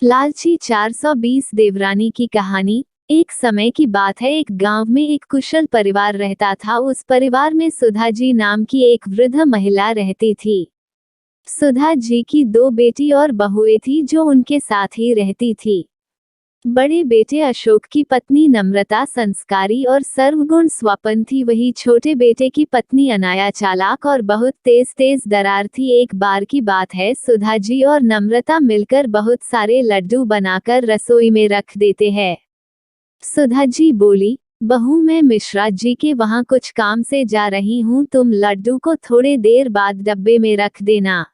लालची 420 देवरानी की कहानी। एक समय की बात है, एक गांव में एक कुशल परिवार रहता था। उस परिवार में सुधा जी नाम की एक वृद्ध महिला रहती थी। सुधा जी की 2 बेटी और बहुएं थी जो उनके साथ ही रहती थी। बड़े बेटे अशोक की पत्नी नम्रता संस्कारी और सर्वगुण स्वपन थी। वही छोटे बेटे की पत्नी अनाया चालाक और बहुत तेज दरार थी। एक बार की बात है, सुधा जी और नम्रता मिलकर बहुत सारे लड्डू बनाकर रसोई में रख देते हैं। सुधा जी बोली, बहू मैं मिश्रा जी के वहाँ कुछ काम से जा रही हूँ, तुम लड्डू को थोड़े देर बाद डब्बे में रख देना।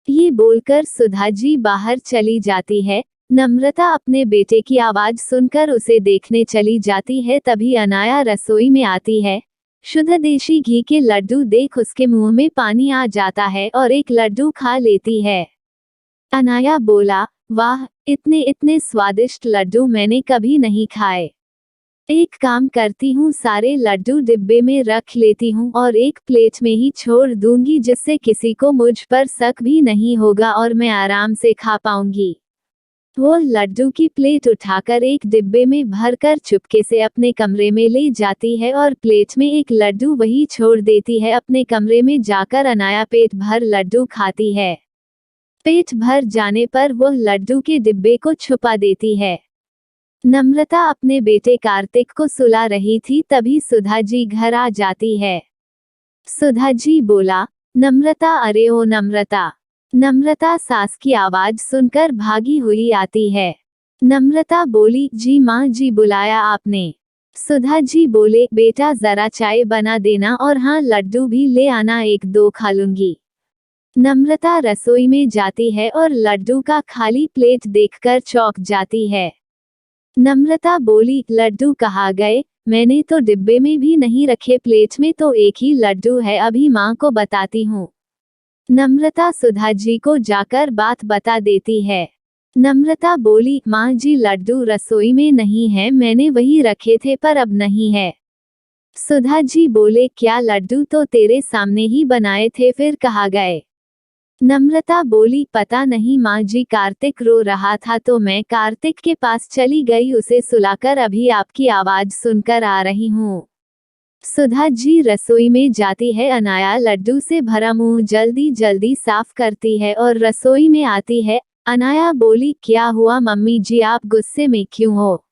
ये बोलकर सुधा जी बाहर चली जाती है। नम्रता अपने बेटे की आवाज सुनकर उसे देखने चली जाती है। तभी अनाया रसोई में आती है। शुद्ध देशी घी के लड्डू देख उसके मुंह में पानी आ जाता है और एक लड्डू खा लेती है। अनाया बोला, वाह, इतने इतने स्वादिष्ट लड्डू मैंने कभी नहीं खाए। एक काम करती हूँ, सारे लड्डू डिब्बे में रख लेती हूँ और एक प्लेट में ही छोड़ दूंगी, जिससे किसी को मुझ पर शक भी नहीं होगा और मैं आराम से खा पाऊंगी। वो लड्डू की प्लेट उठाकर एक डिब्बे में भरकर चुपके से अपने कमरे में ले जाती है और प्लेट में एक लड्डू वही छोड़ देती है। अपने कमरे में जाकर अनाया पेट भर लड्डू खाती है। पेट भर जाने पर वह लड्डू के डिब्बे को छुपा देती है। नम्रता अपने बेटे कार्तिक को सुला रही थी, तभी सुधा जी घर आ जाती है। सुधा जी बोला, नम्रता, अरे ओ नम्रता। नम्रता सास की आवाज सुनकर भागी हुई आती है। नम्रता बोली, जी माँ जी, बुलाया आपने? सुधा जी बोले, बेटा जरा चाय बना देना और हाँ, लड्डू भी ले आना, 1-2 खा लूंगी। नम्रता रसोई में जाती है और लड्डू का खाली प्लेट देखकर चौंक जाती है। नम्रता बोली, लड्डू कहाँ गए? मैंने तो डिब्बे में भी नहीं रखे, प्लेट में तो एक ही लड्डू है, अभी माँ को बताती हूँ। नम्रता सुधा जी को जाकर बात बता देती है। नम्रता बोली, माँ जी, लड्डू रसोई में नहीं है, मैंने वही रखे थे पर अब नहीं है। सुधा जी बोले, क्या लड्डू तो तेरे सामने ही बनाए थे, फिर कहाँ गए? नम्रता बोली, पता नहीं माँ जी, कार्तिक रो रहा था तो मैं कार्तिक के पास चली गई उसे सुलाकर, अभी आपकी आवाज सुनकर आ रही हूँ। सुधा जी रसोई में जाती है। अनाया लड्डू से भरा मुंह जल्दी जल्दी साफ करती है और रसोई में आती है। अनाया बोली, क्या हुआ मम्मी जी, आप गुस्से में क्यों हो?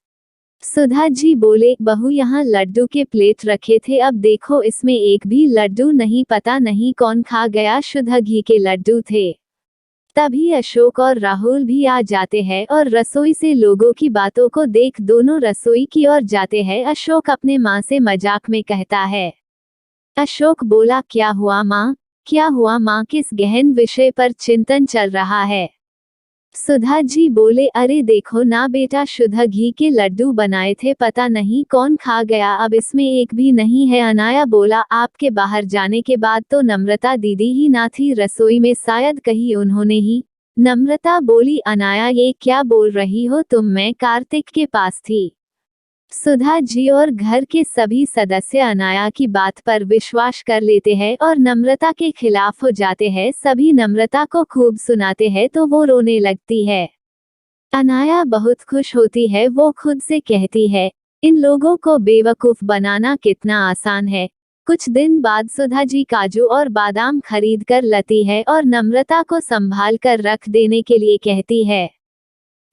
सुधा जी बोले, बहू यहाँ लड्डू के प्लेट रखे थे, अब देखो इसमें एक भी लड्डू नहीं, पता नहीं कौन खा गया, शुद्ध घी के लड्डू थे। तभी अशोक और राहुल भी आ जाते हैं और रसोई से लोगों की बातों को देख दोनों रसोई की ओर जाते हैं। अशोक अपने माँ से मजाक में कहता है। अशोक बोला, क्या हुआ माँ? क्या हुआ माँ, किस गहन विषय पर चिंतन चल रहा है? सुधा जी बोले, अरे देखो ना बेटा, शुद्ध घी के लड्डू बनाए थे, पता नहीं कौन खा गया, अब इसमें एक भी नहीं है। अनाया बोला, आपके बाहर जाने के बाद तो नम्रता दीदी ही ना थी रसोई में, शायद कहीं उन्होंने ही। नम्रता बोली, अनाया ये क्या बोल रही हो तुम, मैं कार्तिक के पास थी। सुधा जी और घर के सभी सदस्य अनाया की बात पर विश्वास कर लेते हैं और नम्रता के खिलाफ हो जाते हैं। सभी नम्रता को खूब सुनाते हैं तो वो रोने लगती है। अनाया बहुत खुश होती है, वो खुद से कहती है, इन लोगों को बेवकूफ बनाना कितना आसान है। कुछ दिन बाद सुधा जी काजू और बादाम खरीद कर लाती है और नम्रता को संभाल कर रख देने के लिए कहती है।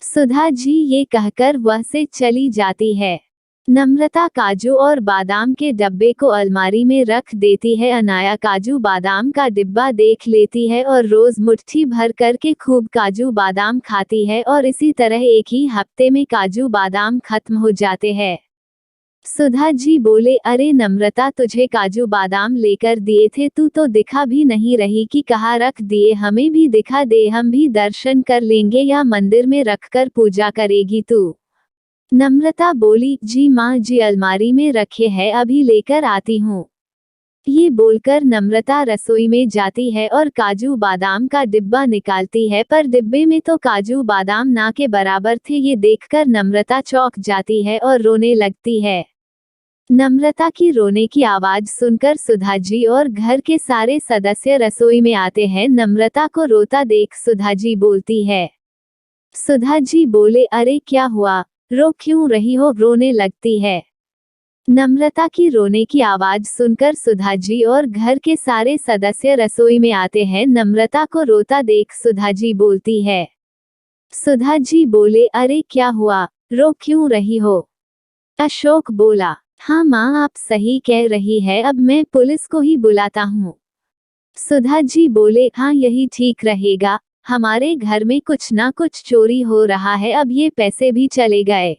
सुधा जी ये कहकर वह से चली जाती है। नम्रता काजू और बादाम के डब्बे को अलमारी में रख देती है। अनाया काजू बादाम का डिब्बा देख लेती है और रोज मुट्ठी भर करके खूब काजू बादाम खाती है और इसी तरह एक ही हफ्ते में काजू बादाम खत्म हो जाते हैं। सुधा जी बोले, अरे नम्रता, तुझे काजू बादाम लेकर दिए थे, तू तो दिखा भी नहीं रही कि कहाँ रख दिए, हमें भी दिखा दे, हम भी दर्शन कर लेंगे, या मंदिर में रखकर पूजा करेगी तू? नम्रता बोली, जी माँ जी, अलमारी में रखे हैं, अभी लेकर आती हूँ। ये बोलकर नम्रता रसोई में जाती है और काजू बादाम का डिब्बा निकालती है, पर डिब्बे में तो काजू बादाम ना के बराबर थे। ये देखकर नम्रता चौंक जाती है और रोने लगती है। नम्रता की रोने की आवाज सुनकर सुधा जी और घर के सारे सदस्य रसोई में आते हैं। नम्रता को रोता देख सुधा जी बोलती है, सुधा जी बोले, अरे क्या हुआ, रो क्यों रही हो, रोने लगती है। नम्रता की रोने की आवाज सुनकर सुधा जी और घर के सारे सदस्य रसोई में आते हैं। नम्रता को रोता देख सुधा जी बोलती है। सुधा जी बोले, अरे क्या हुआ, रो क्यों रही हो। अशोक बोला, हाँ माँ आप सही कह रही है, अब मैं पुलिस को ही बुलाता हूँ। सुधा जी बोले, हाँ यही ठीक रहेगा, हमारे घर में कुछ ना कुछ चोरी हो रहा है, अब ये पैसे भी चले गए।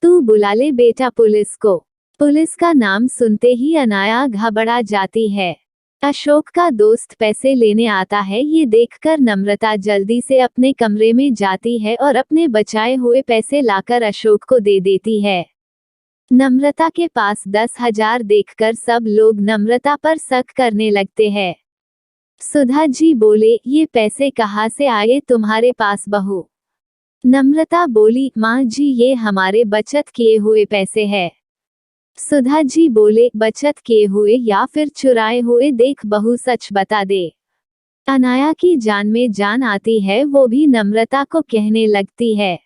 तू बुला ले बेटा पुलिस को। पुलिस का नाम सुनते ही अनाया घबरा जाती है। अशोक का दोस्त पैसे लेने आता है, ये देखकर नम्रता जल्दी से अपने कमरे में जाती है और अपने बचाए हुए पैसे लाकर अशोक को दे देती है। नम्रता के पास 10,000 देखकर सब लोग नम्रता पर शक करने लगते हैं। सुधा जी बोले, ये पैसे कहाँ से आए तुम्हारे पास बहू। नम्रता बोली, माँ जी ये हमारे बचत किए हुए पैसे हैं। सुधा जी बोले, बचत किए हुए या फिर चुराए हुए, देख बहू सच बता दे। अनाया की जान में जान आती है, वो भी नम्रता को कहने लगती है।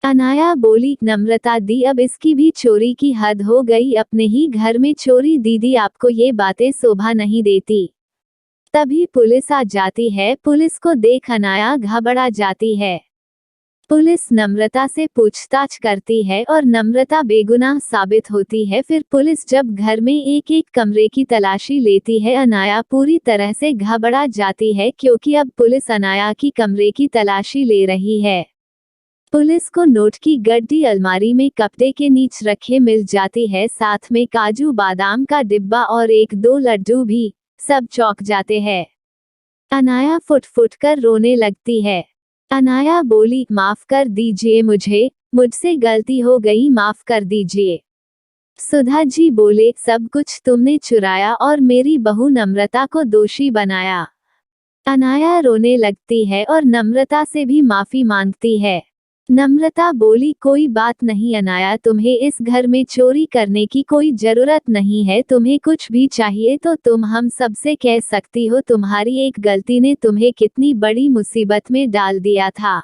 अनाया बोली, नम्रता दी अब इसकी भी चोरी की हद हो गई, अपने ही घर में चोरी। दीदी आपको ये बातें शोभा नहीं देती। तभी पुलिस आ जाती है, पुलिस को देख अनाया घबरा जाती है। पुलिस नम्रता से पूछताछ करती है और नम्रता बेगुनाह साबित होती है। फिर पुलिस जब घर में एक एक कमरे की तलाशी लेती है, अनाया पूरी तरह से घबरा जाती है, क्योंकि अब पुलिस अनाया की कमरे की तलाशी ले रही है। पुलिस को नोट की गड्डी अलमारी में कपड़े के नीच रखे मिल जाती है, साथ में काजू बादाम का डिब्बा और 1-2 लड्डू भी। सब चौंक जाते हैं। अनाया फुट फुट कर रोने लगती है। अनाया बोली, माफ कर दीजिए मुझसे गलती हो गई, माफ कर दीजिए। सुधा जी बोले, सब कुछ तुमने चुराया और मेरी बहू नम्रता को दोषी बनाया। अनाया रोने लगती है और नम्रता से भी माफी मांगती है। नम्रता बोली, कोई बात नहीं अनाया, तुम्हें इस घर में चोरी करने की कोई जरूरत नहीं है, तुम्हें कुछ भी चाहिए तो तुम हम सबसे कह सकती हो, तुम्हारी एक गलती ने तुम्हें कितनी बड़ी मुसीबत में डाल दिया था।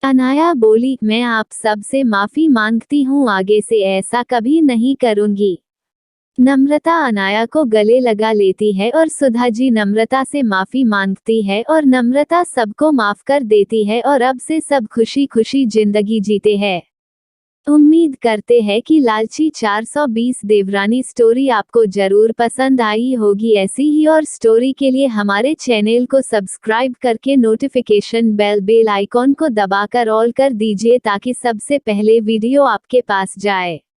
अनाया बोली, मैं आप सबसे माफी मांगती हूँ, आगे से ऐसा कभी नहीं करूँगी। नम्रता अनाया को गले लगा लेती है और सुधा जी नम्रता से माफी मांगती है और नम्रता सबको माफ कर देती है और अब से सब खुशी खुशी जिंदगी जीते हैं। उम्मीद करते हैं कि लालची 420 देवरानी स्टोरी आपको जरूर पसंद आई होगी। ऐसी ही और स्टोरी के लिए हमारे चैनल को सब्सक्राइब करके नोटिफिकेशन बेल आइकॉन को दबाकर ऑल कर दीजिए, ताकि सबसे पहले वीडियो आपके पास जाए।